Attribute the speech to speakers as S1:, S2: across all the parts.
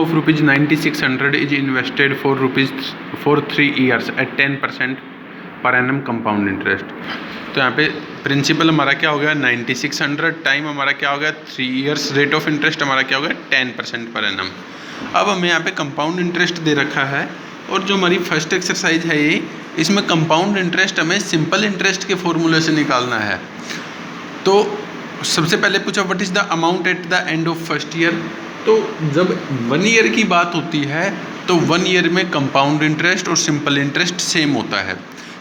S1: of rupees 9600 is invested for 3 years at 10% per annum compound interest। तो यहाँ पे principal हमारा क्या हो गया 9600, टाइम हमारा क्या हो गया 3 इयर्स, रेट ऑफ इंटरेस्ट हमारा क्या हो गया 10% पर एनम। अब हमें यहाँ पे कंपाउंड इंटरेस्ट दे रखा है और जो हमारी फर्स्ट एक्सरसाइज है ये, इसमें कंपाउंड इंटरेस्ट हमें सिंपल इंटरेस्ट के फॉर्मूले से निकालना है। तो सबसे पहले पूछा what is the amount at the end of first year. तो जब 1 ईयर की बात होती है तो 1 ईयर में कंपाउंड इंटरेस्ट और सिंपल इंटरेस्ट सेम होता है।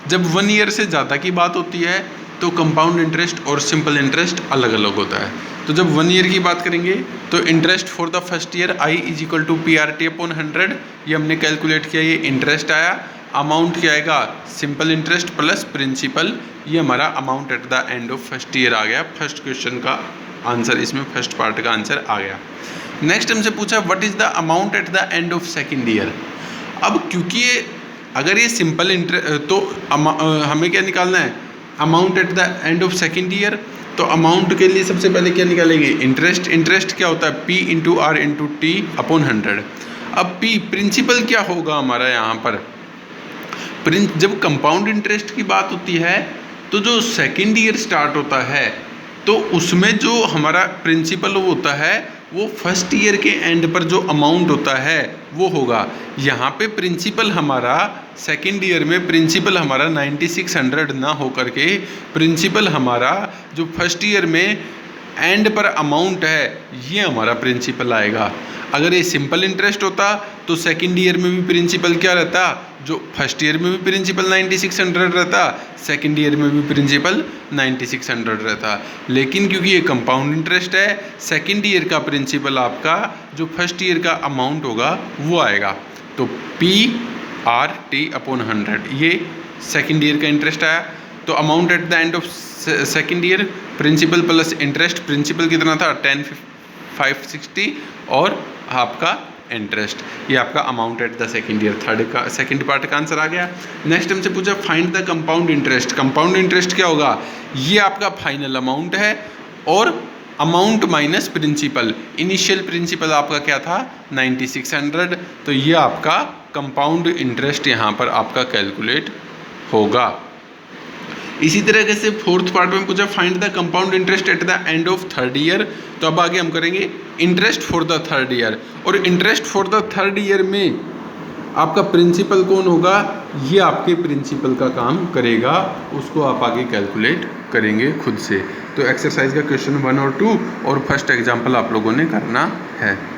S1: जब 1 ईयर से ज़्यादा की बात होती है तो कंपाउंड इंटरेस्ट और सिंपल इंटरेस्ट अलग अलग होता है। तो जब 1 ईयर की बात करेंगे तो interest for the first year I = PRT/100, ये हमने कैलकुलेट किया, ये इंटरेस्ट आया। अमाउंट क्या आएगा सिंपल इंटरेस्ट प्लस प्रिंसिपल, ये हमारा amount at the end of first year आ गया। फर्स्ट क्वेश्चन का आंसर, इसमें फर्स्ट पार्ट का आंसर आ गया। नेक्स्ट हमसे पूछा what is the amount at the end of second year. अब क्योंकि ये अगर ये सिंपल इंटरेस्ट तो हमें क्या निकालना है amount at the end of second year. तो अमाउंट के लिए सबसे पहले क्या निकालेंगे इंटरेस्ट। इंटरेस्ट क्या होता है P/R/T/100। अब P प्रिंसिपल क्या होगा हमारा यहाँ पर। जब कंपाउंड इंटरेस्ट की बात होती है तो जो सेकेंड ईयर स्टार्ट होता है तो उसमें जो हमारा प्रिंसिपल होता है वो फर्स्ट ईयर के एंड पर जो अमाउंट होता है वो होगा। यहाँ पे प्रिंसिपल हमारा सेकेंड ईयर में प्रिंसिपल हमारा 9600 ना हो करके प्रिंसिपल हमारा जो फर्स्ट ईयर में एंड पर अमाउंट है ये हमारा प्रिंसिपल आएगा। अगर ये सिंपल इंटरेस्ट होता तो सेकेंड ईयर में भी प्रिंसिपल क्या रहता, जो फर्स्ट ईयर में भी प्रिंसिपल 9600 रहता, सेकेंड ईयर में भी प्रिंसिपल 9600 रहता। लेकिन क्योंकि ये कंपाउंड इंटरेस्ट है सेकेंड ईयर का प्रिंसिपल आपका जो फर्स्ट ईयर का अमाउंट होगा वो आएगा। तो P/R/T/100 ये सेकेंड ईयर का इंटरेस्ट आया। तो amount at the end of second year principal plus interest, principal कितना था 10,560 और आपका इंटरेस्ट, ये आपका amount at the second year second part का आंसर आ गया। नेक्स्ट हमसे पूछा find the compound interest. Compound interest क्या होगा, ये आपका फाइनल अमाउंट है और amount minus principal. Initial principal आपका क्या था 9600, तो ये आपका कंपाउंड इंटरेस्ट यहाँ पर आपका कैलकुलेट होगा। इसी तरीके से फोर्थ पार्ट में पूछा find the compound interest at the end of third year. तो अब आगे हम करेंगे interest for the third year. और interest for the third year में आपका प्रिंसिपल कौन होगा, ये आपके प्रिंसिपल का काम करेगा, उसको आप आगे कैलकुलेट करेंगे खुद से। तो एक्सरसाइज का क्वेश्चन 1 और 2 और फर्स्ट एग्जाम्पल आप लोगों ने करना है।